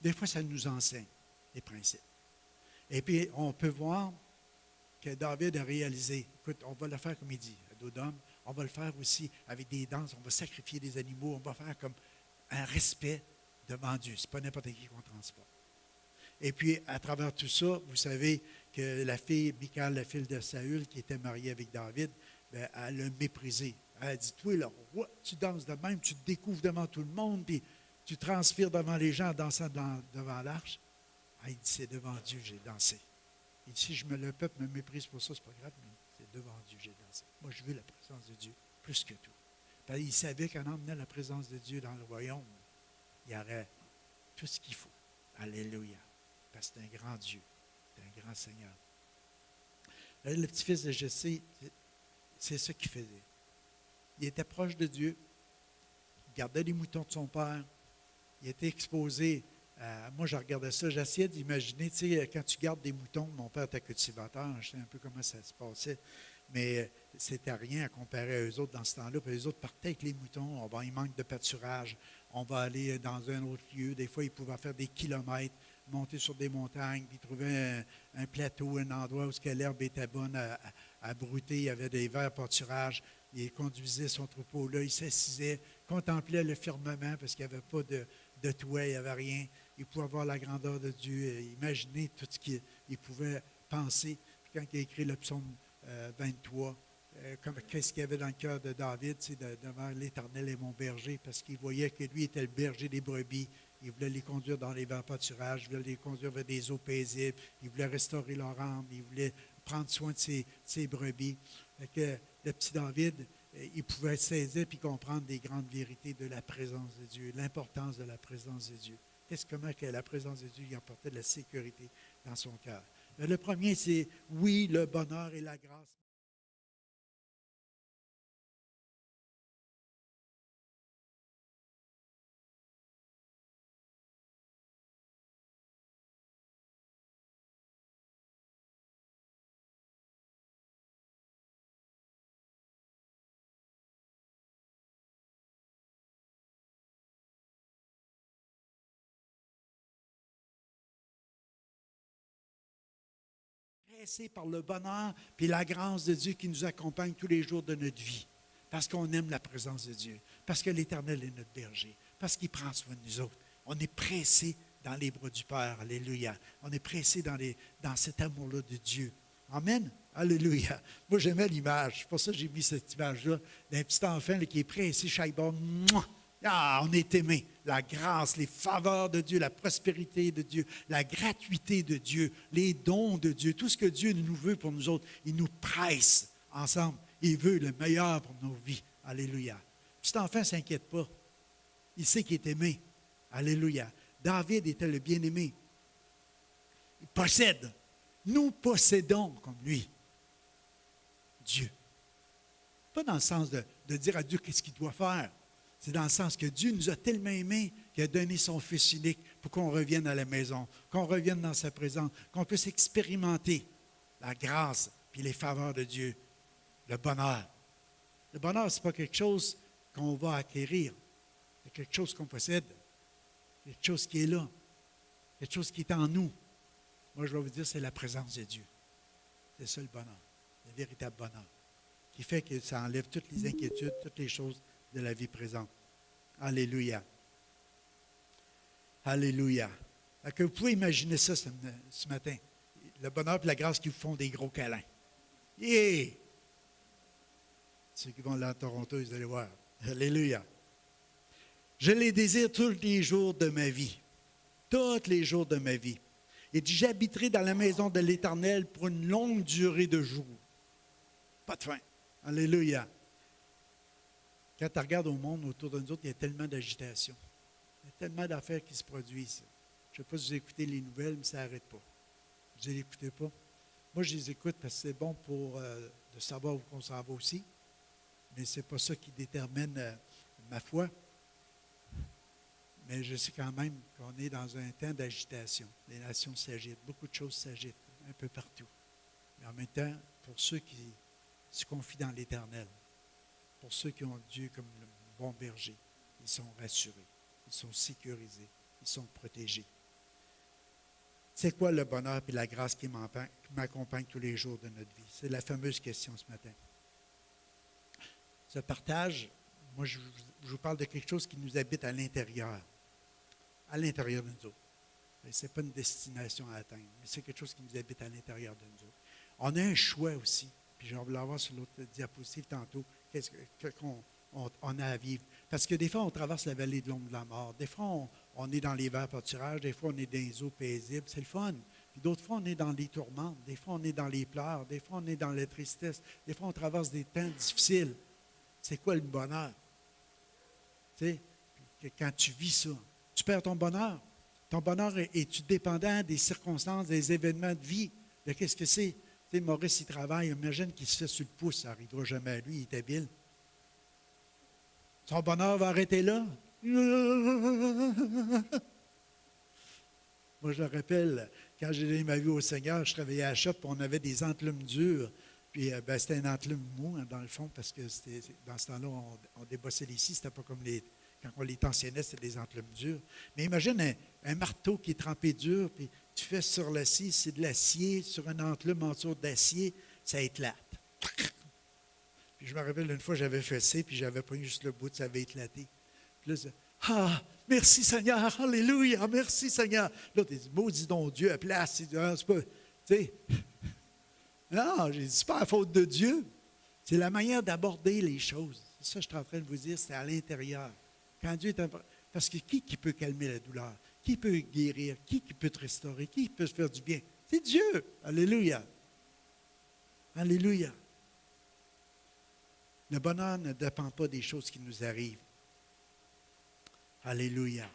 Des fois, ça nous enseigne les principes. Et puis, on peut voir que David a réalisé, écoute, on va le faire comme il dit, à dos d'homme, on va le faire aussi avec des danses, on va sacrifier des animaux, on va faire comme un respect devant Dieu. Ce n'est pas n'importe qui qu'on transporte. Et puis, à travers tout ça, vous savez que la fille, Michal, la fille de Saül, qui était mariée avec David, bien, elle l'a méprisé. Elle a dit, toi, le roi, tu danses de même, tu te découvres devant tout le monde, puis tu transpires devant les gens en dansant devant l'arche. Elle dit, c'est devant Dieu que j'ai dansé. Il dit, si le peuple me méprise pour ça, c'est pas grave, mais c'est devant Dieu que j'ai dansé. Moi, je veux la présence de Dieu plus que tout. Parce qu'il savait qu'en emmenant la présence de Dieu dans le royaume, il y aurait tout ce qu'il faut. Alléluia. Parce que c'est un grand Dieu, c'est un grand Seigneur. Le petit-fils de Jessé, c'est ça qu'il faisait. Il était proche de Dieu, il gardait les moutons de son père, il était exposé. Moi, je regardais ça, j'essayais d'imaginer, tu sais, quand tu gardes des moutons, mon père était cultivateur, je sais un peu comment ça se passait, mais c'était rien à comparer à eux autres dans ce temps-là. Puis eux autres partaient avec les moutons, il manque de pâturage, on va aller dans un autre lieu. Des fois, ils pouvaient faire des kilomètres, monter sur des montagnes, puis trouver un plateau, un endroit où l'herbe était bonne à brouter. Il y avait des verts pâturages. Il conduisait son troupeau là, il s'assisait, contemplait le firmament parce qu'il n'y avait pas de toit, il n'y avait rien. Il pouvait voir la grandeur de Dieu, imaginer tout ce qu'il pouvait penser. Puis quand il a écrit le psaume 23, qu'est-ce qu'il y avait dans le cœur de David, c'est devant l'Éternel est mon berger, parce qu'il voyait que lui était le berger des brebis. Il voulait les conduire dans les verts pâturages, il voulait les conduire vers des eaux paisibles, il voulait restaurer leur âme, il voulait prendre soin de ses brebis. Que le petit David, il pouvait saisir puis comprendre des grandes vérités de la présence de Dieu, l'importance de la présence de Dieu. Comment que la présence de Dieu y apportait de la sécurité dans son cœur. Le premier, c'est oui, le bonheur et la grâce. Pressé par le bonheur puis la grâce de Dieu qui nous accompagne tous les jours de notre vie. Parce qu'on aime la présence de Dieu. Parce que l'Éternel est notre berger. Parce qu'il prend soin de nous autres. On est pressé dans les bras du Père. Alléluia. On est pressé dans cet amour-là de Dieu. Amen. Alléluia. Moi, j'aimais l'image. C'est pour ça que j'ai mis cette image-là d'un petit enfant là, qui est pressé chaque bord. Ah, on est aimé. La grâce, les faveurs de Dieu, la prospérité de Dieu, la gratuité de Dieu, les dons de Dieu, tout ce que Dieu nous veut pour nous autres, il nous presse ensemble. Il veut le meilleur pour nos vies. Alléluia. Cet enfant ne s'inquiète pas. Il sait qu'il est aimé. Alléluia. David était le bien-aimé. Il possède. Nous possédons comme lui Dieu. Pas dans le sens de dire à Dieu qu'est-ce qu'il doit faire. C'est dans le sens que Dieu nous a tellement aimés qu'il a donné son Fils unique pour qu'on revienne à la maison, qu'on revienne dans sa présence, qu'on puisse expérimenter la grâce et les faveurs de Dieu, le bonheur. Le bonheur, ce n'est pas quelque chose qu'on va acquérir. C'est quelque chose qu'on possède, quelque chose qui est là, quelque chose qui est en nous. Moi, je vais vous dire, c'est la présence de Dieu. C'est ça le bonheur, le véritable bonheur, qui fait que ça enlève toutes les inquiétudes, toutes les choses de la vie présente. Alléluia. Alléluia. Que vous pouvez imaginer ça ce matin. Le bonheur et la grâce qui vous font des gros câlins. Yeah! Ceux qui vont là à Toronto, ils allaient voir. Alléluia. Je les désire tous les jours de ma vie. Tous les jours de ma vie. Il dit, j'habiterai dans la maison de l'Éternel pour une longue durée de jours. Pas de fin. Alléluia. Quand tu regardes au monde autour de nous autres, il y a tellement d'agitation. Il y a tellement d'affaires qui se produisent. Je ne sais pas si vous écoutez les nouvelles, mais ça n'arrête pas. Vous ne les écoutez pas? Moi, je les écoute parce que c'est bon pour de savoir où on s'en va aussi. Mais ce n'est pas ça qui détermine ma foi. Mais je sais quand même qu'on est dans un temps d'agitation. Les nations s'agitent. Beaucoup de choses s'agitent un peu partout. Mais en même temps, pour ceux qui se confient dans l'Éternel, pour ceux qui ont Dieu comme le bon berger, ils sont rassurés, ils sont sécurisés, ils sont protégés. C'est quoi le bonheur et la grâce qui m'accompagne tous les jours de notre vie? C'est la fameuse question ce matin. Ce partage, moi, je vous parle de quelque chose qui nous habite à l'intérieur de nous autres. Ce n'est pas une destination à atteindre, mais c'est quelque chose qui nous habite à l'intérieur de nous autres. On a un choix aussi, puis je vais vous l'avoir sur l'autre diapositive tantôt, qu'on a à vivre. Parce que des fois, on traverse la vallée de l'ombre de la mort. Des fois, on est dans les verts pâturages. Des fois, on est dans les eaux paisibles. C'est le fun. Puis d'autres fois, on est dans les tourmentes. Des fois, on est dans les pleurs. Des fois, on est dans la tristesse. Des fois, on traverse des temps difficiles. C'est quoi le bonheur? Tu sais, quand tu vis ça, tu perds ton bonheur. Ton bonheur est-tu dépendant des circonstances, des événements de vie? De qu'est-ce que c'est? Tu sais, Maurice, il travaille. Imagine qu'il se fait sur le pouce. Ça n'arrivera jamais à lui. Il est habile. Son bonheur va arrêter là. Moi, je me rappelle, quand j'ai donné ma vie au Seigneur, je travaillais à la shop, on avait des enclumes dures. Puis, c'était un enclume mou, dans le fond, parce que dans ce temps-là, on débossait les scies. C'était pas comme quand on les tensionnait, c'était des enclumes dures. Mais imagine un marteau qui est trempé dur, puis tu fais sur l'acier, c'est de l'acier, sur un enclume en dessous d'acier, ça éclate. Puis je me rappelle une fois, j'avais fessé, puis j'avais pris juste le bout, ça avait éclaté. Puis là, merci Seigneur, alléluia, merci Seigneur. Là, tu dis, maudit donc Dieu à place. C'est pas, tu sais. Non, j'ai dit, c'est pas la faute de Dieu. C'est la manière d'aborder les choses. C'est ça que je suis en train de vous dire, c'est à l'intérieur. Quand Dieu est parce que qui peut calmer la douleur? Qui peut guérir? Qui peut te restaurer? Qui peut te faire du bien? C'est Dieu. Alléluia. Alléluia. Le bonheur ne dépend pas des choses qui nous arrivent. Alléluia.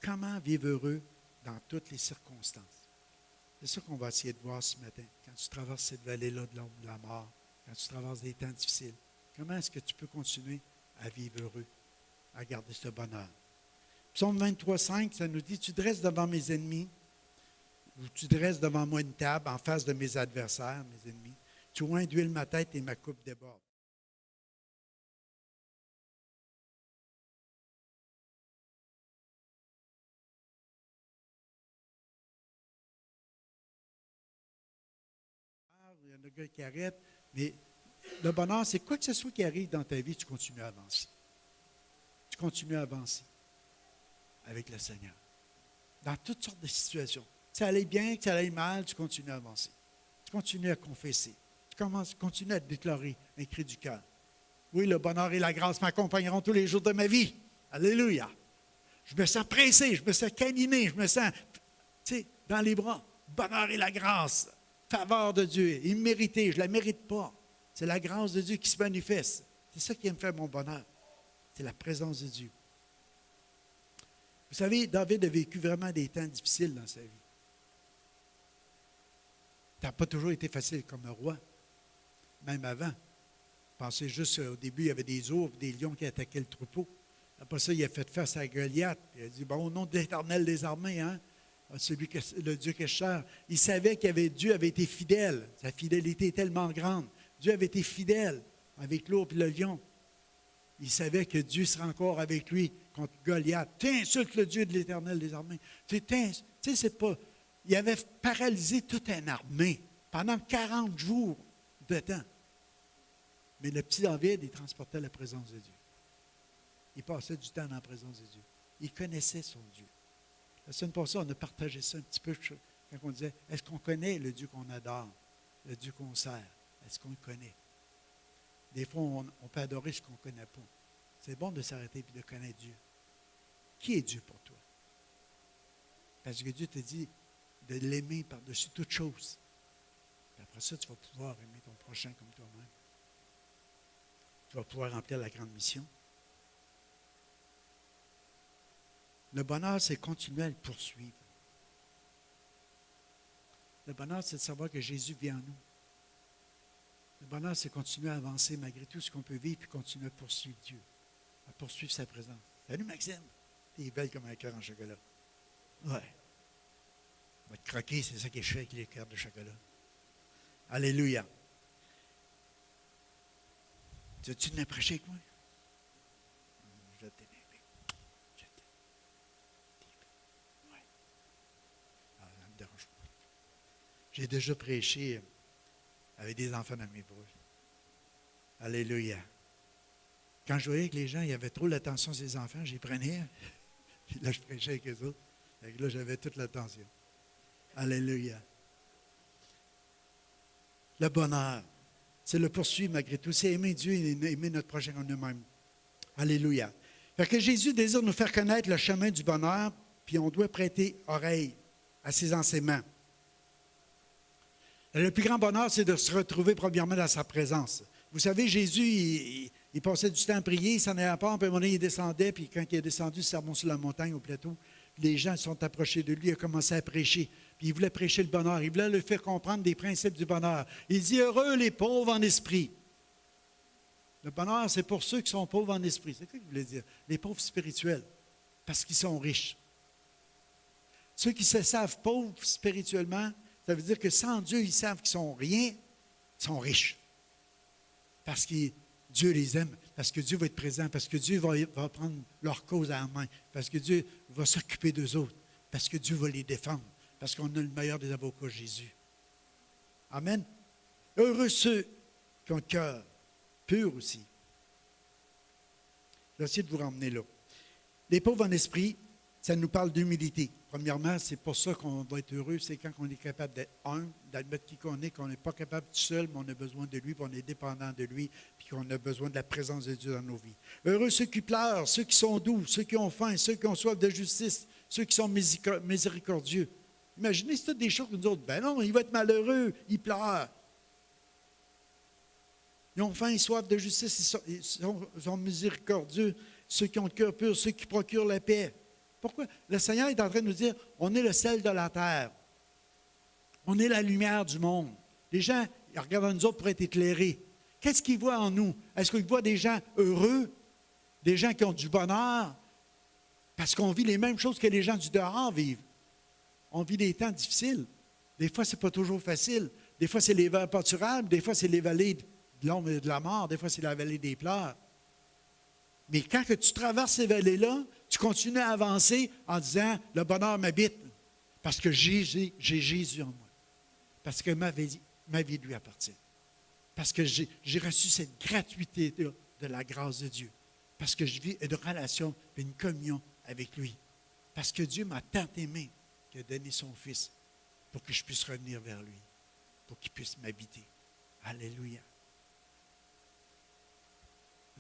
Comment vivre heureux dans toutes les circonstances? C'est ça qu'on va essayer de voir ce matin. Quand tu traverses cette vallée-là de l'ombre de la mort, quand tu traverses des temps difficiles, comment est-ce que tu peux continuer à vivre heureux, à garder ce bonheur? Psaume 23,5, ça nous dit, « Tu dresses devant mes ennemis, ou tu dresses devant moi une table en face de mes adversaires, mes ennemis. Tu oins d'huile ma tête et ma coupe déborde. » Il y en a un gars qui arrête, mais le bonheur, c'est quoi que ce soit qui arrive dans ta vie, tu continues à avancer. Tu continues à avancer avec le Seigneur. Dans toutes sortes de situations. Que ça allait bien, que ça allait mal, tu continues à avancer. Tu continues à confesser. Tu continues à te déclarer un cri du cœur. Oui, le bonheur et la grâce m'accompagneront tous les jours de ma vie. Alléluia. Je me sens pressé, je me sens câliné, je me sens, dans les bras. Bonheur et la grâce. Faveur de Dieu, imméritée, je ne la mérite pas. C'est la grâce de Dieu qui se manifeste. C'est ça qui me fait mon bonheur. C'est la présence de Dieu. Vous savez, David a vécu vraiment des temps difficiles dans sa vie. Ça n'a pas toujours été facile comme roi, même avant. Pensez juste au début, il y avait des ours, des lions qui attaquaient le troupeau. Après ça, il a fait face à Goliath. Il a dit, bon, au nom de l'Éternel des armées, le Dieu que je sers. Il savait Dieu avait été fidèle. Sa fidélité est tellement grande. Dieu avait été fidèle avec l'ours et le lion. Il savait que Dieu serait encore avec lui contre Goliath. Tu insultes le Dieu de l'Éternel des armées. C'est pas. Il avait paralysé toute une armée pendant 40 jours de temps. Mais le petit David, il transportait la présence de Dieu. Il passait du temps dans la présence de Dieu. Il connaissait son Dieu. La semaine passée, on a partagé ça un petit peu quand on disait, est-ce qu'on connaît le Dieu qu'on adore, le Dieu qu'on sert? Est-ce qu'on le connaît? Des fois, on peut adorer ce qu'on ne connaît pas. C'est bon de s'arrêter et de connaître Dieu. Qui est Dieu pour toi? Parce que Dieu te dit de l'aimer par-dessus toute chose. Et après ça, tu vas pouvoir aimer ton prochain comme toi-même. Tu vas pouvoir remplir la grande mission. Le bonheur, c'est continuer à le poursuivre. Le bonheur, c'est de savoir que Jésus vit en nous. Le bonheur, c'est continuer à avancer malgré tout ce qu'on peut vivre, puis continuer à poursuivre Dieu, à poursuivre sa présence. Salut Maxime, t'es belle comme un cœur en chocolat. Ouais. On va te croquer, c'est ça qui est fait avec les cœurs de chocolat. Alléluia. Tu veux-tu venir prêcher avec moi? Je t'aime. Je t'aime. Ouais. Ah, ça me dérange pas. J'ai déjà prêché avec des enfants dans mes bras. Alléluia. Quand je voyais que les gens, il y avait trop l'attention sur les enfants, j'y prenais. Puis là, je prêchais avec eux autres. Et là, j'avais toute l'attention. Alléluia. Le bonheur, c'est le poursuivre malgré tout. C'est aimer Dieu et aimer notre prochain en nous-mêmes. Alléluia. Fait que Jésus désire nous faire connaître le chemin du bonheur, puis on doit prêter oreille à ses enseignements. Le plus grand bonheur, c'est de se retrouver premièrement dans sa présence. Vous savez, Jésus, il passait du temps à prier, il s'en allait pas, puis à un moment donné, il descendait, puis quand il est descendu, il s'est remonté sur la montagne, au plateau, puis les gens sont approchés de lui, il a commencé à prêcher, puis il voulait prêcher le bonheur, il voulait leur faire comprendre des principes du bonheur. Il dit, heureux les pauvres en esprit. Le bonheur, c'est pour ceux qui sont pauvres en esprit. C'est quoi qu'il voulait dire? Les pauvres spirituels, parce qu'ils sont riches. Ceux qui se savent pauvres spirituellement, ça veut dire que sans Dieu, ils savent qu'ils sont rien, ils sont riches. Parce que Dieu les aime, parce que Dieu va être présent, parce que Dieu va prendre leur cause à la main, parce que Dieu va s'occuper d'eux autres, parce que Dieu va les défendre, parce qu'on a le meilleur des avocats, Jésus. Amen. Heureux ceux qui ont le cœur pur aussi. Je vais essayer de vous ramener là. Les pauvres en esprit, ça nous parle d'humilité. Premièrement, c'est pour ça qu'on va être heureux, c'est quand on est capable d'être humble, d'admettre qui qu'on n'est pas capable tout seul, mais on a besoin de lui, puis on est dépendant de lui, puis qu'on a besoin de la présence de Dieu dans nos vies. Heureux ceux qui pleurent, ceux qui sont doux, ceux qui ont faim, ceux qui ont soif de justice, ceux qui sont miséricordieux. Imaginez, c'est toutes des choses que nous autres, ben non, il va être malheureux, il pleure. Ils ont faim et soif de justice, ils sont miséricordieux, ceux qui ont le cœur pur, ceux qui procurent la paix. Pourquoi? Le Seigneur est en train de nous dire, on est le sel de la terre. On est la lumière du monde. Les gens, ils regardent nous autres pour être éclairés. Qu'est-ce qu'ils voient en nous? Est-ce qu'ils voient des gens heureux, des gens qui ont du bonheur? Parce qu'on vit les mêmes choses que les gens du dehors vivent. On vit des temps difficiles. Des fois, ce n'est pas toujours facile. Des fois, c'est les vallées pâturables. Des fois, c'est les vallées de l'ombre et de la mort. Des fois, c'est la vallée des pleurs. Mais quand que tu traverses ces vallées-là, tu continues à avancer en disant, le bonheur m'habite, parce que j'ai Jésus en moi. Parce que ma vie lui appartient. Parce que j'ai reçu cette gratuité de la grâce de Dieu. Parce que je vis une relation, une communion avec lui. Parce que Dieu m'a tant aimé qu'il a donné son Fils pour que je puisse revenir vers lui, pour qu'il puisse m'habiter. Alléluia.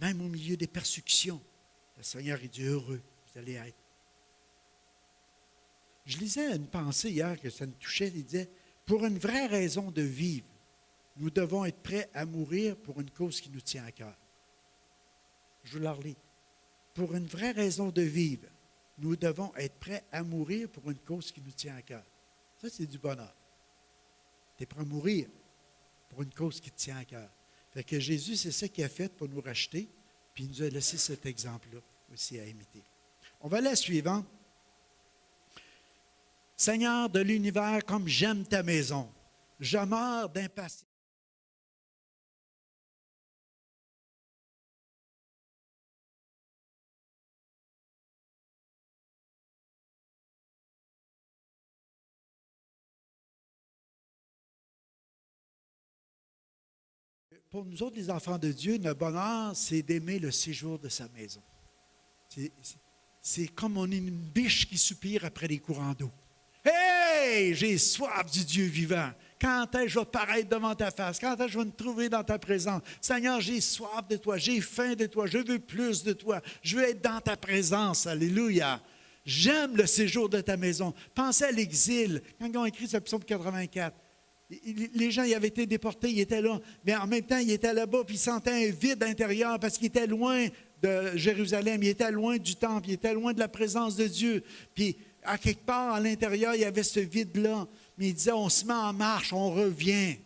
Même au milieu des persécutions, le Seigneur est Dieu heureux, vous allez être. Je lisais une pensée hier que ça me touchait, il disait, pour une vraie raison de vivre, nous devons être prêts à mourir pour une cause qui nous tient à cœur. Je vous la relis. Pour une vraie raison de vivre, nous devons être prêts à mourir pour une cause qui nous tient à cœur. Ça, c'est du bonheur. Tu es prêt à mourir pour une cause qui te tient à cœur. Fait que Jésus, c'est ça qu'il a fait pour nous racheter, puis il nous a laissé cet exemple-là aussi à imiter. On va aller à la suivante. Seigneur de l'univers, comme j'aime ta maison, je meurs d'impatience. Pour nous autres, les enfants de Dieu, notre bonheur, c'est d'aimer le séjour de sa maison. C'est comme on est une biche qui soupire après les courants d'eau. Hey, j'ai soif du Dieu vivant. Quand est-ce que je vais paraître devant ta face? Quand est-ce que je vais me trouver dans ta présence? Seigneur, j'ai soif de toi, j'ai faim de toi, je veux plus de toi. Je veux être dans ta présence. Alléluia. J'aime le séjour de ta maison. Pensez à l'exil. Quand ils ont écrit ce psaume 84, les gens ils avaient été déportés, ils étaient là. Mais en même temps, ils étaient là-bas, puis ils sentaient un vide intérieur parce qu'ils étaient loin de Jérusalem, ils étaient loin du temple, ils étaient loin de la présence de Dieu. Puis, à quelque part, à l'intérieur, il y avait ce vide-là. Mais il disait, on se met en marche, on revient.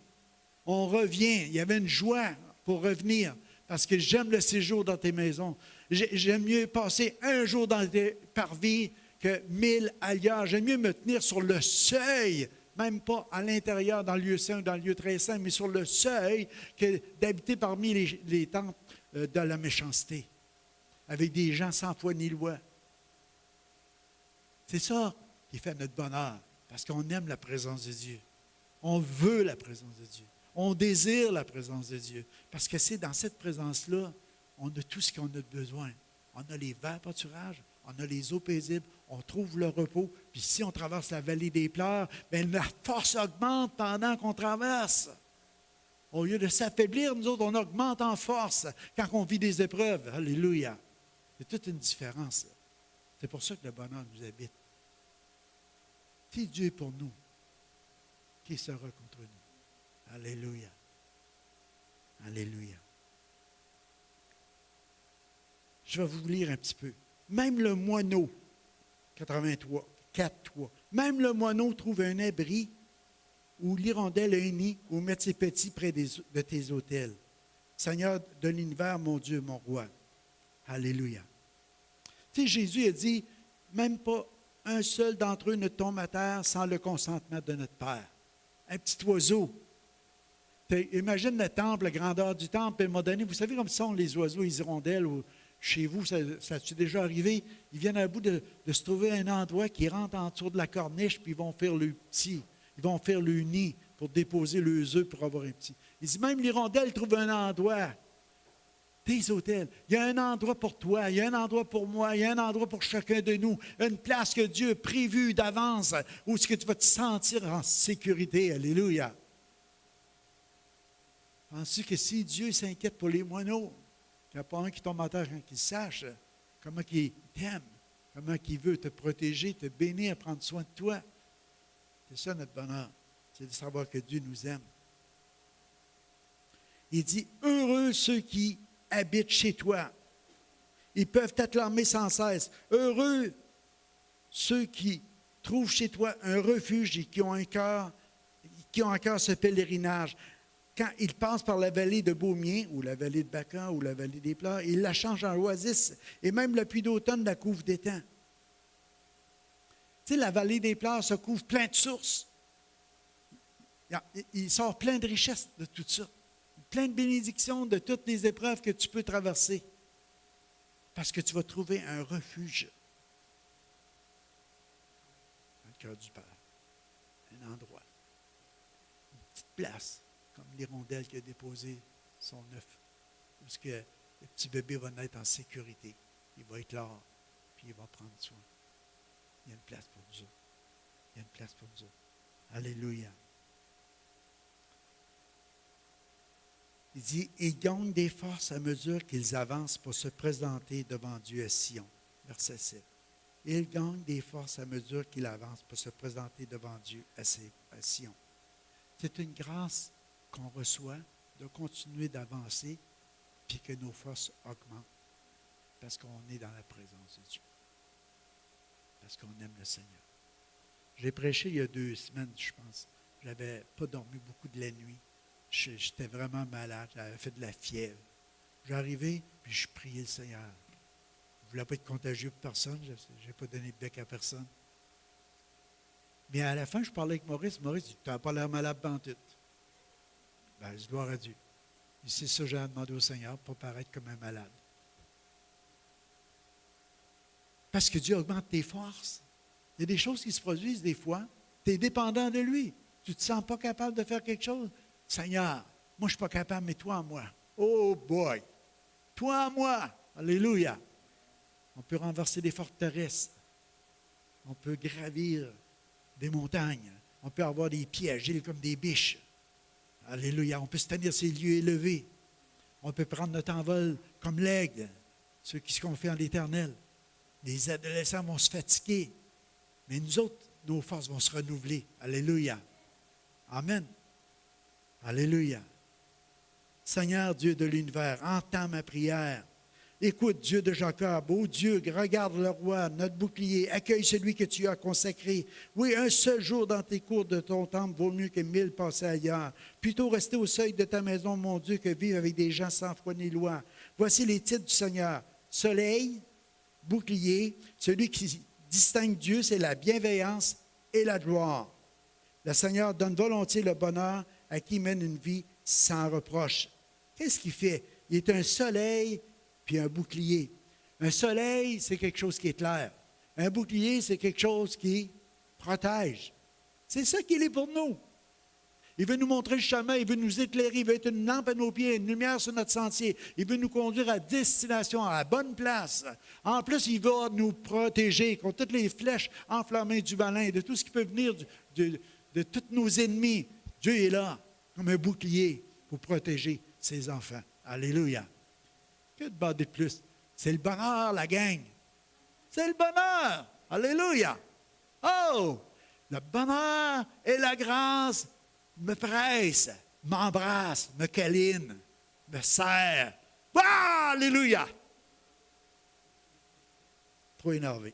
On revient. Il y avait une joie pour revenir. Parce que j'aime le séjour dans tes maisons. J'aime mieux passer un jour dans tes parvis que 1000 ailleurs. J'aime mieux me tenir sur le seuil, même pas à l'intérieur, dans le lieu saint ou dans le lieu très saint, mais sur le seuil, que d'habiter parmi les tentes de la méchanceté, avec des gens sans foi ni loi. C'est ça qui fait notre bonheur, parce qu'on aime la présence de Dieu. On veut la présence de Dieu. On désire la présence de Dieu. Parce que c'est dans cette présence-là, on a tout ce qu'on a besoin. On a les verts pâturages, on a les eaux paisibles, on trouve le repos. Puis si on traverse la vallée des pleurs, bien, la force augmente pendant qu'on traverse. Au lieu de s'affaiblir, nous autres, on augmente en force quand on vit des épreuves. Alléluia. C'est toute une différence. C'est pour ça que le bonheur nous habite. Si Dieu est pour nous, qui sera contre nous? Alléluia. Alléluia. Je vais vous lire un petit peu. Même le moineau, 83, 4.3, même le moineau trouve un abri où l'hirondelle a un nid, où mettre ses petits près de tes autels. Seigneur de l'univers, mon Dieu, mon roi. Alléluia. Tu sais, Jésus a dit, même pas un seul d'entre eux ne tombe à terre sans le consentement de notre Père. Un petit oiseau. Imagine le temple, la grandeur du temple, et à un moment donné, vous savez comme sont les oiseaux, les hirondelles, ou chez vous, ça t'est déjà arrivé, ils viennent à bout de se trouver un endroit qui rentre en dessous de la corniche, puis ils vont faire le petit, ils vont faire le nid pour déposer leurs œufs pour avoir un petit. Il dit, même l'hirondelle trouve un endroit. Tes autels, il y a un endroit pour toi, il y a un endroit pour moi, il y a un endroit pour chacun de nous, une place que Dieu a prévue d'avance, où est-ce que tu vas te sentir en sécurité. Alléluia. Penses-tu que si Dieu s'inquiète pour les moineaux, qu'il n'y a pas un qui tombe à terre quand il sache comment il t'aime, comment il veut te protéger, te bénir, prendre soin de toi? C'est ça notre bonheur, c'est de savoir que Dieu nous aime. Il dit, heureux ceux qui habitent chez toi. Ils peuvent t'acclamer sans cesse. Heureux ceux qui trouvent chez toi un refuge et qui ont encore ce pèlerinage. Quand ils passent par la vallée de Beaumien, ou la vallée de Bacan, ou la vallée des Pleurs, ils la changent en oasis, et même le puits d'automne la couvre d'étangs. Tu sais, la vallée des Pleurs se couvre plein de sources. Il sort plein de richesses de tout ça. Plein de bénédictions de toutes les épreuves que tu peux traverser. Parce que tu vas trouver un refuge dans le cœur du Père. Un endroit. Une petite place, comme l'hirondelle qui a déposé son œuf. Où ce que le petit bébé va naître en sécurité. Il va éclore, puis il va prendre soin. Il y a une place pour nous autres. Il y a une place pour nous autres. Alléluia. Il dit, ils gagnent des forces à mesure qu'ils avancent pour se présenter devant Dieu à Sion. Verset 7. Ils gagnent des forces à mesure qu'ils avancent pour se présenter devant Dieu à Sion. C'est une grâce qu'on reçoit de continuer d'avancer puis que nos forces augmentent parce qu'on est dans la présence de Dieu. Parce qu'on aime le Seigneur. J'ai prêché il y a 2 semaines, je pense. Je n'avais pas dormi beaucoup de la nuit. J'étais vraiment malade, j'avais fait de la fièvre. J'arrivais, puis je priais le Seigneur. Je ne voulais pas être contagieux pour personne, je n'ai pas donné de bec à personne. Mais à la fin, je parlais avec Maurice. Maurice dit, tu n'as pas l'air malade pantoute. Ben, je dis, gloire à Dieu. Et c'est ça que j'ai demandé au Seigneur, pour pas paraître comme un malade. Parce que Dieu augmente tes forces. Il y a des choses qui se produisent des fois. Tu es dépendant de lui. Tu ne te sens pas capable de faire quelque chose. Seigneur, moi je ne suis pas capable, mais toi en moi. Oh boy! Toi en moi! Alléluia! On peut renverser des forteresses. On peut gravir des montagnes. On peut avoir des pieds agiles comme des biches. Alléluia! On peut se tenir ces lieux élevés. On peut prendre notre envol comme l'aigle, ceux qui se confient en l'Éternel. Les adolescents vont se fatiguer, mais nous autres, nos forces vont se renouveler. Alléluia! Amen! Alléluia. Seigneur Dieu de l'univers, entends ma prière. Écoute, Dieu de Jacob, ô Dieu, regarde le roi, notre bouclier, accueille celui que tu as consacré. Oui, un seul jour dans tes cours de ton temple vaut mieux que 1000 passés ailleurs. Plutôt rester au seuil de ta maison, mon Dieu, que vivre avec des gens sans foi ni loi. Voici les titres du Seigneur. Soleil, bouclier, celui qui distingue Dieu, c'est la bienveillance et la gloire. Le Seigneur donne volontiers le bonheur à qui mène une vie sans reproche. Qu'est-ce qu'il fait? Il est un soleil puis un bouclier. Un soleil, c'est quelque chose qui éclaire. Un bouclier, c'est quelque chose qui protège. C'est ça qu'il est pour nous. Il veut nous montrer le chemin, il veut nous éclairer, il veut être une lampe à nos pieds, une lumière sur notre sentier. Il veut nous conduire à destination, à la bonne place. En plus, il va nous protéger contre toutes les flèches enflammées du malin, de tout ce qui peut venir de tous nos ennemis. Dieu est là, comme un bouclier, pour protéger ses enfants. Alléluia. Que de demander de plus? C'est le bonheur, la gang. C'est le bonheur. Alléluia. Oh! Le bonheur et la grâce me pressent, m'embrassent, me câlinent, me serrent. Ah! Alléluia! Trop énervé.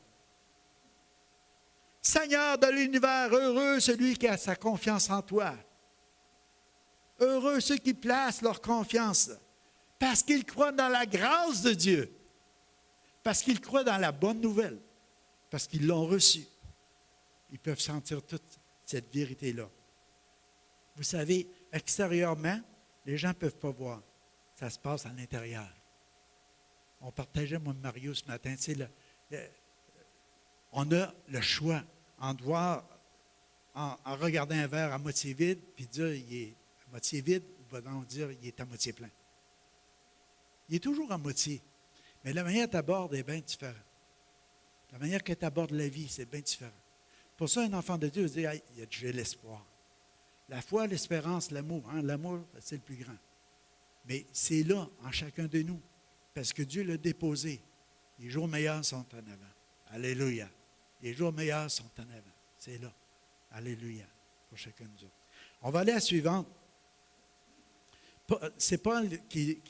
Seigneur de l'univers, heureux celui qui a sa confiance en toi. Heureux ceux qui placent leur confiance parce qu'ils croient dans la grâce de Dieu, parce qu'ils croient dans la bonne nouvelle, parce qu'ils l'ont reçue. Ils peuvent sentir toute cette vérité-là. Vous savez, extérieurement, les gens ne peuvent pas voir. Ça se passe à l'intérieur. On partageait, moi et Mario, ce matin, tu sais, on a le choix en regardant un verre à moitié vide, puis dire il est à moitié vide, ou va donc dire il est à moitié plein. Il est toujours à moitié. Mais la manière que tu abordes est bien différente. La manière que tu abordes la vie, c'est bien différent. Pour ça, un enfant de Dieu dit, hey, il y a déjà l'espoir. La foi, l'espérance, l'amour. Hein? L'amour, c'est le plus grand. Mais c'est là, en chacun de nous, parce que Dieu l'a déposé. Les jours meilleurs sont en avant. Alléluia. Les jours meilleurs sont en avant. C'est là. Alléluia. Pour chacun de nous autres. On va aller à la suivante. C'est Paul qui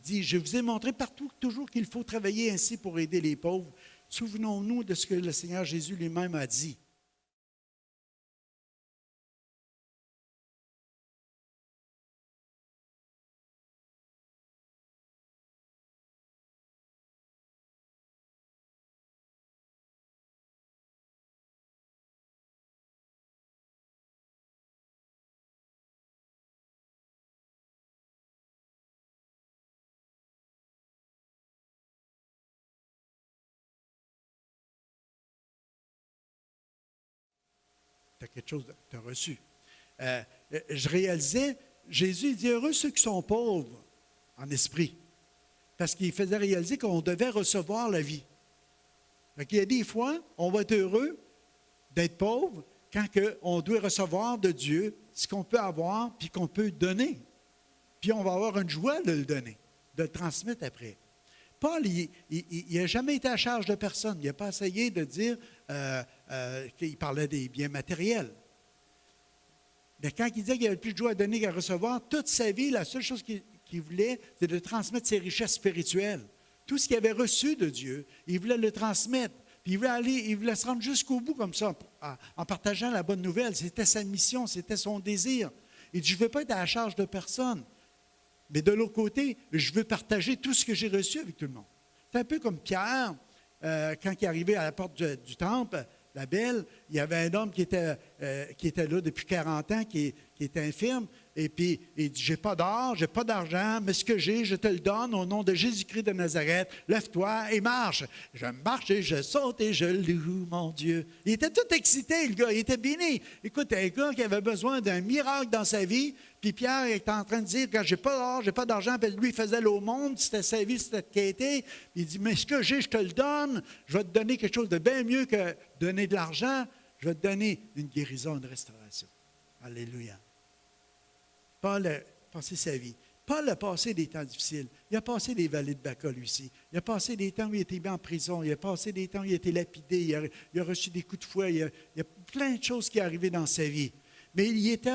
dit, « Je vous ai montré partout toujours qu'il faut travailler ainsi pour aider les pauvres. Souvenons-nous de ce que le Seigneur Jésus lui-même a dit. » Tu as quelque chose, tu as reçu. Je réalisais, Jésus dit, heureux ceux qui sont pauvres en esprit, parce qu'il faisait réaliser qu'on devait recevoir la vie. Il y a des fois, on va être heureux d'être pauvre quand on doit recevoir de Dieu ce qu'on peut avoir puis qu'on peut donner. Puis on va avoir une joie de le donner, de le transmettre après. Paul, il n'a jamais été à charge de personne. Il n'a pas essayé de dire qu'il parlait des biens matériels. Mais quand il disait qu'il avait plus de joie à donner qu'à recevoir, toute sa vie, la seule chose qu'il voulait, c'est de transmettre ses richesses spirituelles. Tout ce qu'il avait reçu de Dieu, il voulait le transmettre. Puis il voulait se rendre jusqu'au bout comme ça, en partageant la bonne nouvelle. C'était sa mission, c'était son désir. Il dit, je ne veux pas être à la charge de personne. Mais de l'autre côté, je veux partager tout ce que j'ai reçu avec tout le monde. C'est un peu comme Pierre, quand il est arrivé à la porte du temple, la belle, il y avait un homme qui était là depuis 40 ans, qui était infirme, et puis il dit, j'ai pas d'or, j'ai pas d'argent, mais ce que j'ai, je te le donne au nom de Jésus-Christ de Nazareth. Lève-toi et marche. Je marche et je saute et je loue mon Dieu. Il était tout excité, le gars, il était béni. Écoute, un gars qui avait besoin d'un miracle dans sa vie, puis Pierre était en train de dire, quand j'ai pas d'or, j'ai pas d'argent, puis lui, il faisait l'aumône, c'était sa vie, c'était quêté. Il dit, mais ce que j'ai, je te le donne. Je vais te donner quelque chose de bien mieux que donner de l'argent. Je vais te donner une guérison, une restauration. Alléluia. Paul a passé sa vie. Paul a passé des temps difficiles. Il a passé des vallées de Baca, lui aussi. Il a passé des temps où il était mis en prison. Il a passé des temps où il a été lapidé. Il a reçu des coups de fouet. Il y a plein de choses qui sont arrivées dans sa vie. Mais il était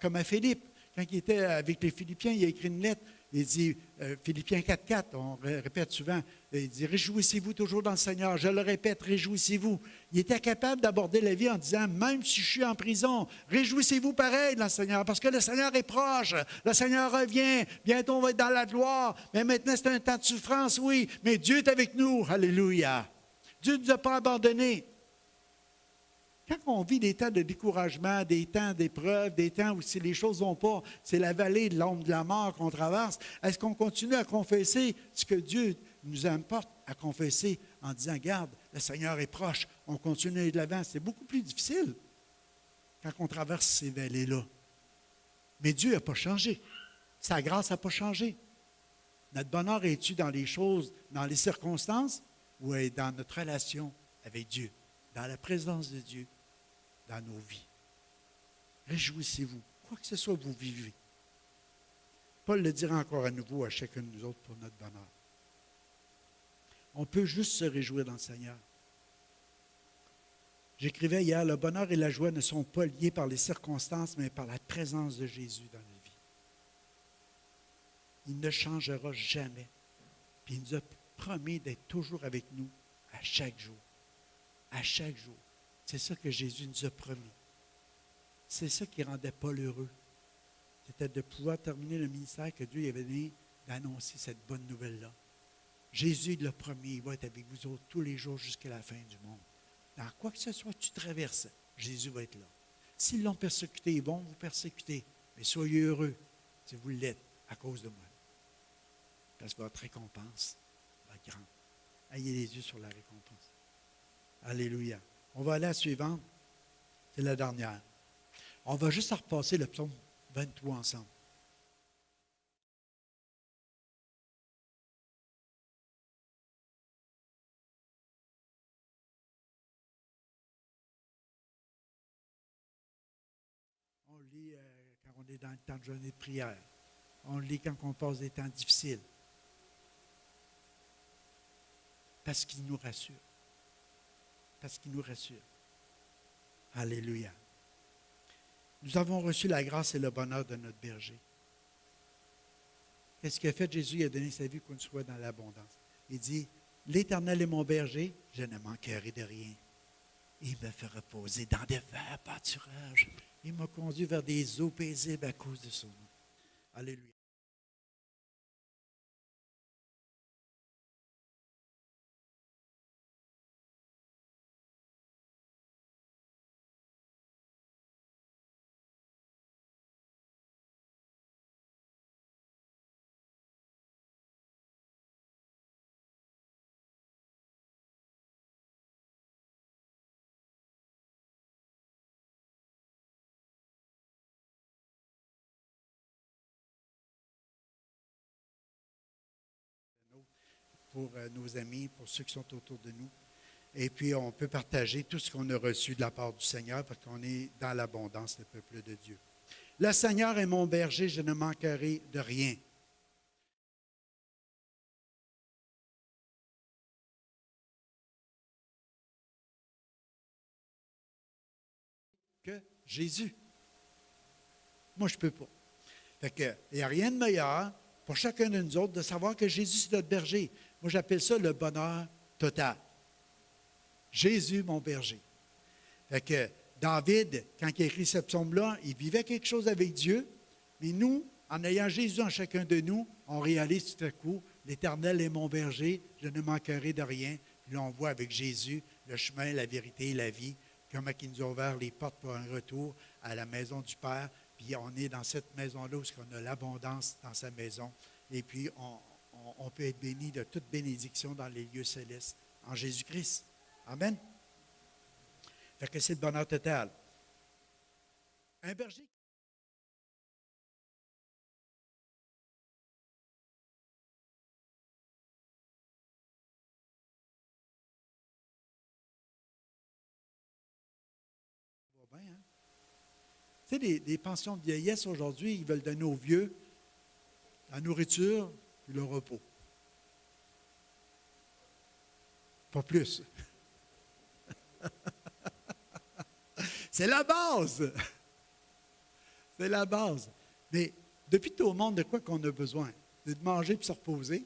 comme à Philippe. Quand il était avec les Philippiens, il a écrit une lettre. Il dit, Philippiens 4,4, on répète souvent, il dit, réjouissez-vous toujours dans le Seigneur. Je le répète, réjouissez-vous. Il était capable d'aborder la vie en disant, même si je suis en prison, réjouissez-vous pareil dans le Seigneur, parce que le Seigneur est proche, le Seigneur revient, bientôt on va être dans la gloire, mais maintenant c'est un temps de souffrance, oui, mais Dieu est avec nous, alléluia. Dieu ne nous a pas abandonnés. Quand on vit des temps de découragement, des temps d'épreuve, des temps où si les choses ne vont pas, c'est la vallée de l'ombre de la mort qu'on traverse, est-ce qu'on continue à confesser ce que Dieu nous importe à confesser en disant, regarde, le Seigneur est proche, on continue de l'avant. C'est beaucoup plus difficile quand on traverse ces vallées-là. Mais Dieu n'a pas changé. Sa grâce n'a pas changé. Notre bonheur est-tu dans les choses, dans les circonstances, ou est dans notre relation avec Dieu, dans la présence de Dieu, dans nos vies? Réjouissez-vous, quoi que ce soit que vous vivez. Paul le dira encore à nouveau à chacun de nous autres pour notre bonheur. On peut juste se réjouir dans le Seigneur. J'écrivais hier, le bonheur et la joie ne sont pas liés par les circonstances, mais par la présence de Jésus dans notre vie. Il ne changera jamais. Puis il nous a promis d'être toujours avec nous à chaque jour. À chaque jour. C'est ça que Jésus nous a promis. C'est ça qui rendait Paul heureux. C'était de pouvoir terminer le ministère que Dieu avait donné, d'annoncer cette bonne nouvelle-là. Jésus l'a promis, il va être avec vous autres tous les jours jusqu'à la fin du monde. Dans quoi que ce soit que tu traverses, Jésus va être là. S'ils l'ont persécuté, ils vont vous persécuter. Mais soyez heureux si vous l'êtes à cause de moi. Parce que votre récompense va être grande. Ayez les yeux sur la récompense. Alléluia. On va aller à la suivante. C'est la dernière. On va juste repasser le psaume 23 ensemble. On le lit quand on est dans le temps de jeûne et de prière. On le lit quand on passe des temps difficiles. Parce qu'il nous rassure. Parce qu'il nous rassure. Alléluia. Nous avons reçu la grâce et le bonheur de notre berger. Qu'est-ce qu'il a fait Jésus? Il a donné sa vie pour qu'on soit dans l'abondance. Il dit, l'Éternel est mon berger, je ne manquerai de rien. Il me fait reposer dans des verts pâturages. Il m'a conduit vers des eaux paisibles à cause de son nom. Alléluia. Pour nos amis, pour ceux qui sont autour de nous. Et puis, on peut partager tout ce qu'on a reçu de la part du Seigneur parce qu'on est dans l'abondance, le peuple de Dieu. Le Seigneur est mon berger, je ne manquerai de rien. Que Jésus. Moi, je ne peux pas. Fait que, il n'y a rien de meilleur pour chacun de nous autres de savoir que Jésus, c'est notre berger. Moi, j'appelle ça le bonheur total. Jésus, mon berger. Fait que David, quand il a écrit ce psaume-là, il vivait quelque chose avec Dieu, mais nous, en ayant Jésus en chacun de nous, on réalise tout à coup, l'Éternel est mon berger, je ne manquerai de rien. Puis là, on voit avec Jésus le chemin, la vérité et la vie, comment il nous a ouvert les portes pour un retour à la maison du Père. Puis on est dans cette maison-là où on a l'abondance dans sa maison. Et puis, on peut être béni de toute bénédiction dans les lieux célestes en Jésus-Christ. Amen. Fait que c'est le bonheur total. Un berger. Ça va bien, hein? Tu sais, des pensions de vieillesse aujourd'hui, ils veulent donner aux vieux la nourriture et le repos. Pas plus. C'est la base. C'est la base. Mais depuis tout au monde, de quoi qu'on a besoin? De manger et de se reposer.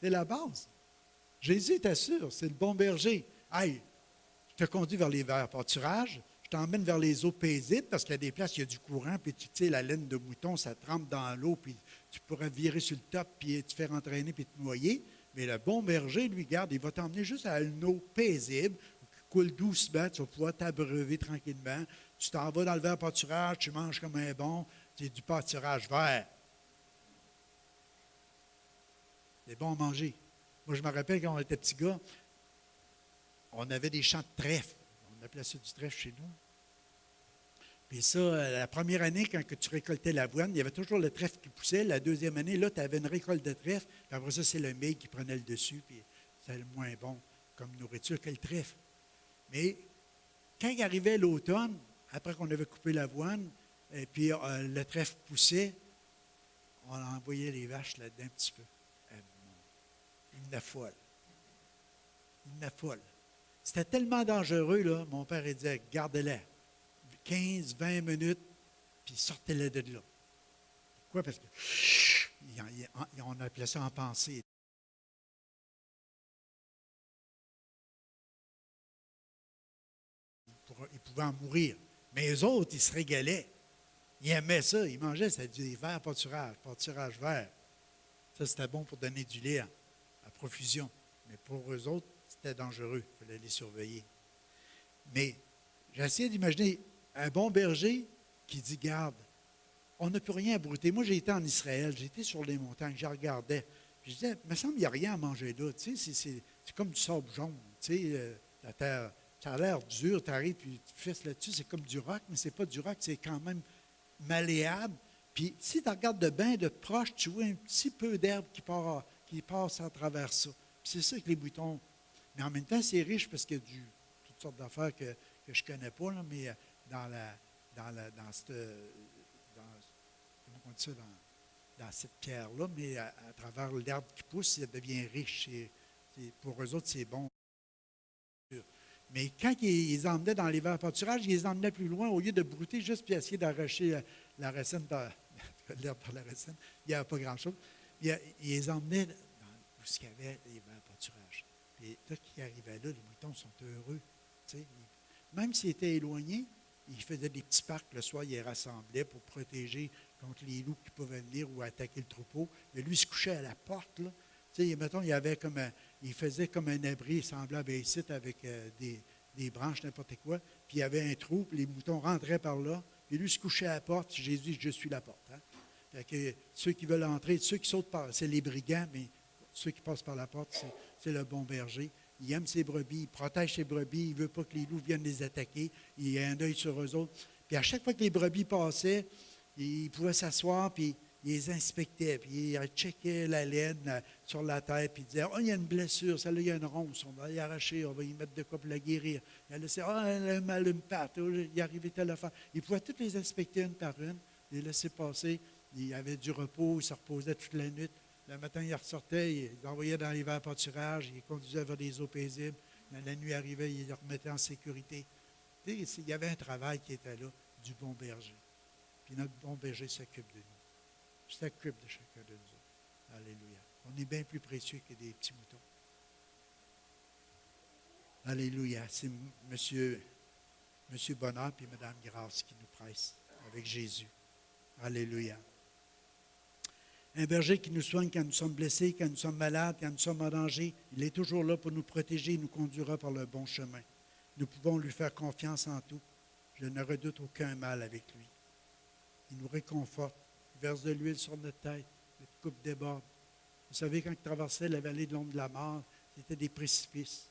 C'est la base. Jésus t'assure, c'est le bon berger. Hey, je te conduis vers les verts pâturages, je t'emmène vers les eaux paisibles parce qu'il y a des places, il y a du courant, puis tu sais, la laine de mouton, ça trempe dans l'eau, puis tu pourrais virer sur le top, puis te faire entraîner, puis te noyer. Mais le bon berger, lui, garde, il va t'emmener juste à une eau paisible, qui coule doucement, tu vas pouvoir t'abreuver tranquillement. Tu t'en vas dans le vert pâturage, tu manges comme un bon, c'est du pâturage vert. C'est bon à manger. Moi, je me rappelle quand on était petit gars, on avait des champs de trèfle. On appelait ça du trèfle chez nous. Puis ça, la première année, quand que tu récoltais l'avoine, il y avait toujours le trèfle qui poussait. La deuxième année, là, tu avais une récolte de trèfle. Puis après ça, c'est le maïs qui prenait le dessus. Puis c'était le moins bon comme nourriture que le trèfle. Mais quand il arrivait l'automne, après qu'on avait coupé l'avoine, et puis le trèfle poussait, on envoyait les vaches là-dedans un petit peu. Une affolle. Une affolle. C'était tellement dangereux, là. Mon père il disait, gardez-la. 15, 20 minutes, puis sortez-la de là. Pourquoi? Parce que on appelait ça en pensée. Ils pouvaient en mourir. Mais eux autres, ils se régalaient. Ils aimaient ça. Ils mangeaient, ça du vert pâturage vert. Ça, c'était bon pour donner du lait à profusion. Mais pour eux autres, c'était dangereux. Il fallait les surveiller. Mais j'ai essayé d'imaginer un bon berger qui dit, garde, on ne peut rien brouter. Moi, j'ai été en Israël, j'ai été sur les montagnes, je regardais. Puis je disais, il me semble qu'il n'y a rien à manger là. Tu sais, c'est comme du sable jaune. Tu sais, la terre, ça a l'air dur, tu arrives, puis tu fesses là-dessus, c'est comme du roc, mais ce n'est pas du roc, c'est quand même malléable. Puis si tu regardes de bien de proche, tu vois un petit peu d'herbe qui passe à travers ça. Puis c'est ça que les boutons. Mais en même temps, c'est riche parce qu'il y a toutes sortes d'affaires que je ne connais pas, là, mais dans comment on dit ça, dans cette pierre-là, mais à travers l'herbe qui pousse, ça devient riche. Pour eux autres, c'est bon. Mais quand ils les emmenaient dans les verts pâturages, ils les emmenaient plus loin au lieu de brouter juste puis essayer d'arracher la racine l'herbe par la racine. Il n'y avait pas grand-chose. Ils les emmenaient où il y avait les verts pâturages. Puis dès qu'ils arrivaient là, les moutons sont heureux. Tu sais, même s'ils étaient éloignés, ils faisaient des petits parcs. Le soir, ils les rassemblaient pour protéger contre les loups qui pouvaient venir ou attaquer le troupeau. Mais lui, il se couchait à la porte. Là. Tu sais, mettons, il faisait comme un abri semblable à ici avec des branches, n'importe quoi. Puis il y avait un trou, puis les moutons rentraient par là. Puis lui, il se couchait à la porte. Jésus dit, je suis la porte. Hein? Fait que ceux qui veulent entrer, ceux qui sautent par, c'est les brigands, mais ceux qui passent par la porte, c'est le bon berger. Il aime ses brebis, il protège ses brebis, il ne veut pas que les loups viennent les attaquer. Il a un œil sur eux autres. Puis à chaque fois que les brebis passaient, il pouvait s'asseoir, puis il les inspectait, puis il checkait la laine sur la tête, puis il disait, oh, il y a une blessure, celle-là, il y a une ronce, on va y arracher, on va y mettre de quoi pour la guérir. Il a laissé, oh, elle a mal une patte, oh, il est arrivé telle affaire. Il pouvait toutes les inspecter une par une, les laisser passer. Il avait du repos, il se reposait toute la nuit. Le matin, il ressortait, il l'envoyait dans les verts pâturages, il les conduisait vers des eaux paisibles. La nuit arrivait, il les remettait en sécurité. Il y avait un travail qui était là, du bon berger. Puis notre bon berger s'occupe de nous. Il s'occupe de chacun de nous autres. Alléluia. On est bien plus précieux que des petits moutons. Alléluia. C'est Monsieur Bonheur et Mme Grâce qui nous pressent avec Jésus. Alléluia. Un berger qui nous soigne quand nous sommes blessés, quand nous sommes malades, quand nous sommes en danger. Il est toujours là pour nous protéger et nous conduira par le bon chemin. Nous pouvons lui faire confiance en tout. Je ne redoute aucun mal avec lui. Il nous réconforte. Il verse de l'huile sur notre tête. Notre coupe déborde. Vous savez, quand il traversait la vallée de l'ombre de la mort, c'était des précipices.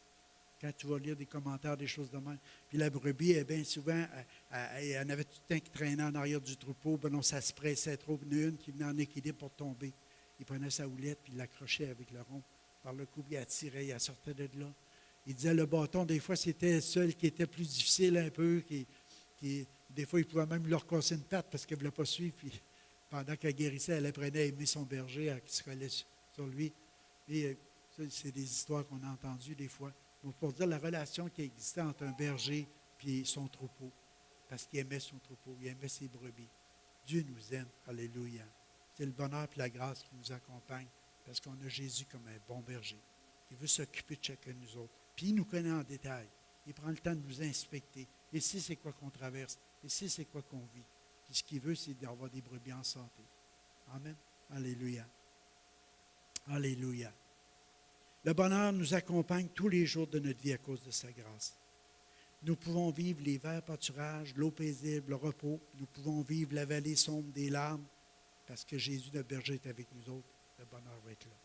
Quand tu vas lire des commentaires, des choses de même. Puis la brebis, bien souvent, elle en avait tout le temps qui traînait en arrière du troupeau. Ben non, ça se pressait trop. Il y en a une qui venait en équilibre pour tomber. Il prenait sa houlette, puis il l'accrochait avec le rond. Par le cou, puis il attirait, elle sortait de là. Il disait le bâton, des fois, c'était seul qui était plus difficile un peu. Des fois, il pouvait même leur casser une patte parce qu'elle ne voulait pas suivre. Puis pendant qu'elle guérissait, elle apprenait à aimer son berger, qui se collait sur lui. Et ça, c'est des histoires qu'on a entendues des fois. Pour dire la relation qui existait entre un berger et son troupeau. Parce qu'il aimait son troupeau, il aimait ses brebis. Dieu nous aime. Alléluia. C'est le bonheur et la grâce qui nous accompagnent parce qu'on a Jésus comme un bon berger qui veut s'occuper de chacun de nous autres. Puis il nous connaît en détail. Il prend le temps de nous inspecter. Et si c'est quoi qu'on traverse, et si c'est quoi qu'on vit. Puis ce qu'il veut, c'est d'avoir des brebis en santé. Amen. Alléluia. Alléluia. Le bonheur nous accompagne tous les jours de notre vie à cause de sa grâce. Nous pouvons vivre les verts pâturages, l'eau paisible, le repos. Nous pouvons vivre la vallée sombre des larmes parce que Jésus, notre berger, est avec nous autres. Le bonheur va être là.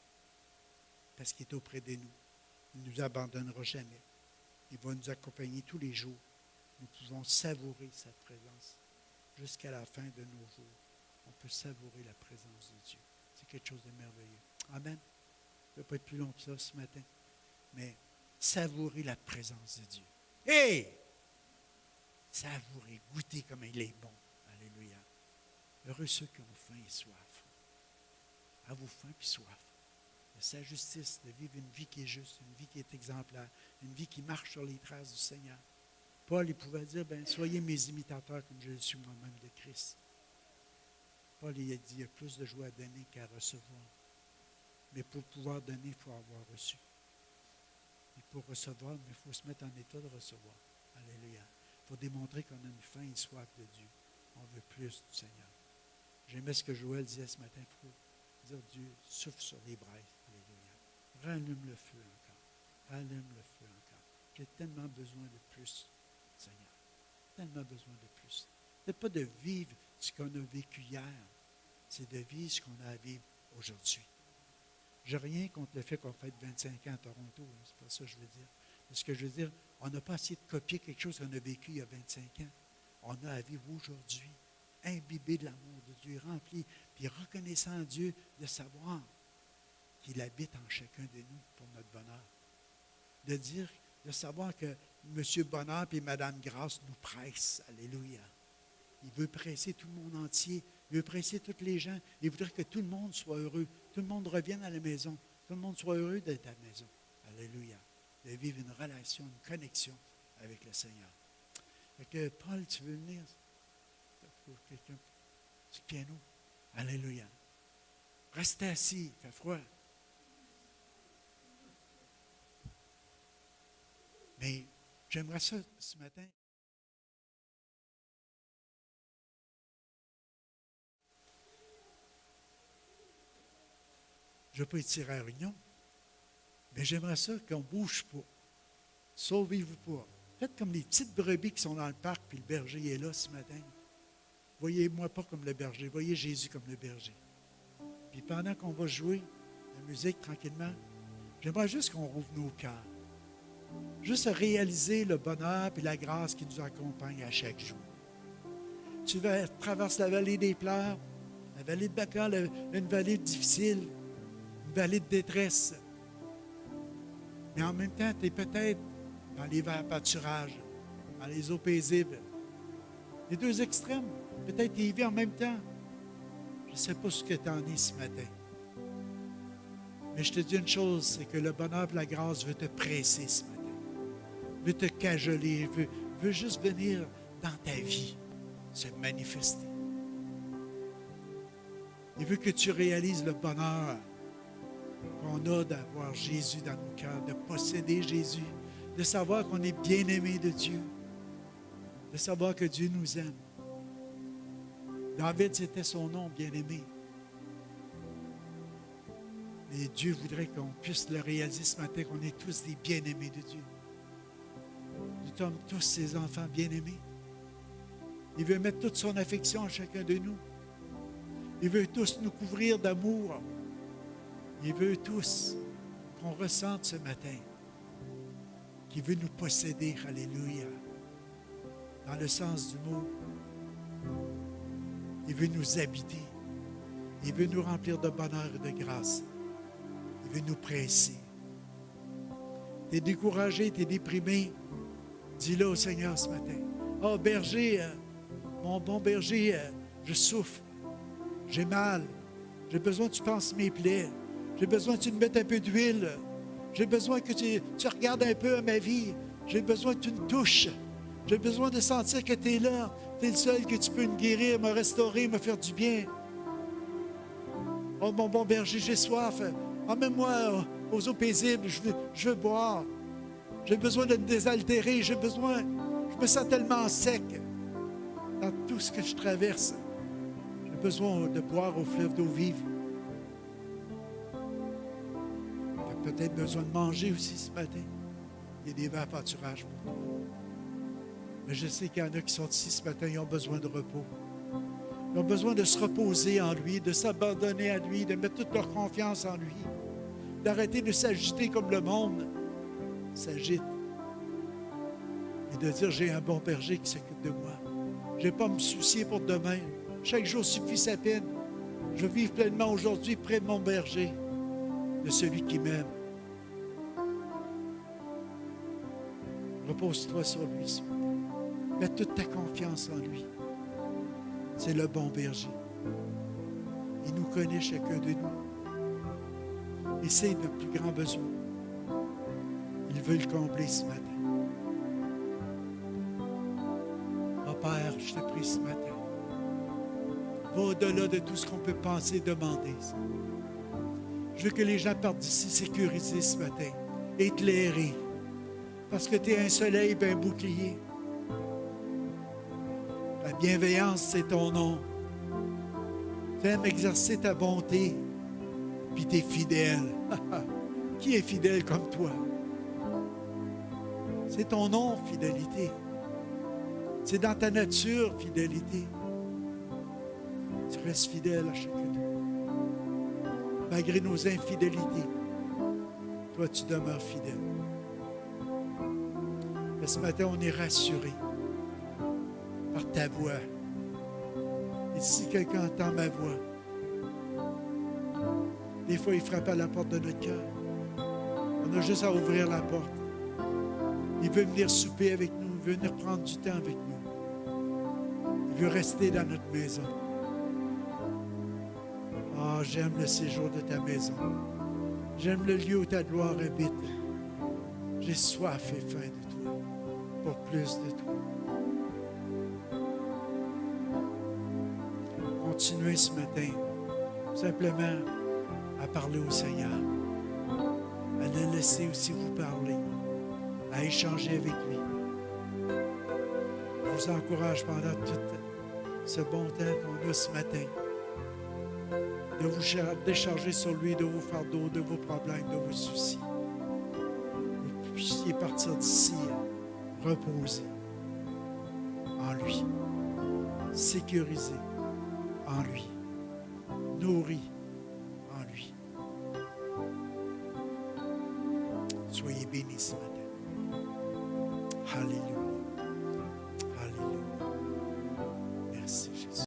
Parce qu'il est auprès de nous. Il ne nous abandonnera jamais. Il va nous accompagner tous les jours. Nous pouvons savourer sa présence. jusqu'à la fin de nos jours, on peut savourer la présence de Dieu. C'est quelque chose de merveilleux. Amen. Ça ne va pas être plus long que ça ce matin, mais savourer la présence de Dieu. Hey! Savourer, goûter comme il est bon. Alléluia. Heureux ceux qui ont faim et soif. Avez-vous faim et soif de sa justice, de vivre une vie qui est juste, une vie qui est exemplaire, une vie qui marche sur les traces du Seigneur. Paul, il pouvait dire, soyez mes imitateurs comme je le suis moi-même de Christ. Paul, il a dit, il y a plus de joie à donner qu'à recevoir. Mais pour pouvoir donner, il faut avoir reçu. Et pour recevoir, il faut se mettre en état de recevoir. Alléluia. Il faut démontrer qu'on a une faim et soif de Dieu. On veut plus du Seigneur. J'aimais ce que Joël disait ce matin. Il faut dire, Dieu, souffle sur les braises. Alléluia. Rallume le feu encore. Rallume le feu encore. J'ai tellement besoin de plus, Seigneur. Tellement besoin de plus. Ce n'est pas de vivre ce qu'on a vécu hier. C'est de vivre ce qu'on a à vivre aujourd'hui. Je n'ai rien contre le fait qu'on fête 25 ans à Toronto. Hein, c'est pas ça que je veux dire. Mais ce que je veux dire, on n'a pas essayé de copier quelque chose qu'on a vécu il y a 25 ans. On a à vivre aujourd'hui, imbibé de l'amour de Dieu, rempli, puis reconnaissant à Dieu de savoir qu'il habite en chacun de nous pour notre bonheur. De savoir que M. Bonheur et Mme Grâce nous pressent. Alléluia. Il veut presser tout le monde entier. Il veut presser tous les gens. Il voudrait que tout le monde soit heureux. Tout le monde revienne à la maison. Tout le monde soit heureux d'être à la maison. Alléluia. De vivre une relation, une connexion avec le Seigneur. Fait que Paul, tu veux venir? Il faut quelqu'un du piano. Alléluia. Restez assis, il fait froid. Mais j'aimerais ça ce matin. Je ne vais pas étirer la réunion, mais j'aimerais ça qu'on ne bouge pas. Sauvez-vous pas. Faites comme les petites brebis qui sont dans le parc, puis le berger est là ce matin. Voyez-moi pas comme le berger, voyez Jésus comme le berger. Puis pendant qu'on va jouer la musique tranquillement, j'aimerais juste qu'on rouvre nos cœurs. Juste à réaliser le bonheur et la grâce qui nous accompagne à chaque jour. Tu traverses la vallée des pleurs, la vallée de Baca, une vallée difficile, une vallée de détresse. Mais en même temps, tu es peut-être dans les verts pâturages, dans les eaux paisibles. Les deux extrêmes. Peut-être tu y vis en même temps. Je ne sais pas ce que tu en es ce matin. Mais je te dis une chose, c'est que le bonheur et la grâce veut te presser ce matin. Veut te cajoler, veut juste venir dans ta vie, se manifester. Il veut que tu réalises le bonheur qu'on a d'avoir Jésus dans nos cœurs, de posséder Jésus, de savoir qu'on est bien-aimé de Dieu, de savoir que Dieu nous aime. David, c'était son nom, bien-aimé. Mais Dieu voudrait qu'on puisse le réaliser ce matin, qu'on est tous des bien-aimés de Dieu. Nous sommes tous ses enfants bien-aimés. Il veut mettre toute son affection à chacun de nous. Il veut tous nous couvrir d'amour. Il veut tous qu'on ressente ce matin qu'il veut nous posséder. Alléluia. Dans le sens du mot, il veut nous habiter. Il veut nous remplir de bonheur et de grâce. Il veut nous presser. Tu es découragé, tu es déprimé. Dis-le au Seigneur ce matin. Oh, berger, mon bon berger, je souffre. J'ai mal. J'ai besoin que tu penses mes plaies. J'ai besoin que tu me mettes un peu d'huile. J'ai besoin que tu regardes un peu à ma vie. J'ai besoin que tu me touches. J'ai besoin de sentir que tu es là. Tu es le seul que tu peux me guérir, me restaurer, me faire du bien. Oh, mon bon berger, j'ai soif. Emmène-moi aux eaux paisibles. Je veux boire. J'ai besoin de me désaltérer. Je me sens tellement sec dans tout ce que je traverse. J'ai besoin de boire au fleuve d'eau vive. Tu as peut-être besoin de manger aussi ce matin. Il y a des verts pâturages pour toi. Mais je sais qu'il y en a qui sont ici ce matin, ils ont besoin de repos. Ils ont besoin de se reposer en lui, de s'abandonner à lui, de mettre toute leur confiance en lui, d'arrêter de s'agiter comme le monde s'agite et de dire, j'ai un bon berger qui s'occupe de moi. Je n'ai pas à me soucier pour demain. Chaque jour suffit sa peine. Je vis pleinement aujourd'hui près de mon berger, de celui qui m'aime. Repose-toi sur lui ce matin. Mets toute ta confiance en lui. C'est le bon berger. Il nous connaît chacun de nous. Et c'est notre plus grand besoin. Il veut le combler ce matin. Oh Père, je te prie ce matin. Va au-delà de tout ce qu'on peut penser et demander. Je veux que les gens partent d'ici sécurisés ce matin, éclairés. Parce que tu es un soleil et un bouclier. La bienveillance, c'est ton nom. Tu aimes exercer ta bonté, puis tu es fidèle. Qui est fidèle comme toi? C'est ton nom, fidélité. C'est dans ta nature, fidélité. Tu restes fidèle à chacun d'eux. Malgré nos infidélités, toi, tu demeures fidèle. Mais ce matin, on est rassuré par ta voix. Et si quelqu'un entend ma voix, des fois, il frappe à la porte de notre cœur. On a juste à ouvrir la porte. Il veut venir souper avec nous, il veut venir prendre du temps avec nous. Il veut rester dans notre maison. Ah, j'aime le séjour de ta maison. J'aime le lieu où ta gloire habite. J'ai soif et faim de toi, pour plus de toi. Continuez ce matin, simplement à parler au Seigneur, à le laisser aussi vous parler, à échanger avec lui. Je vous encourage pendant tout ce bon temps qu'on a ce matin, de vous décharger sur lui de vos fardeaux, de vos problèmes, de vos soucis. Vous puissiez partir d'ici, reposer en lui, sécurisé en lui, nourri en lui. Soyez bénis ce matin. Alléluia.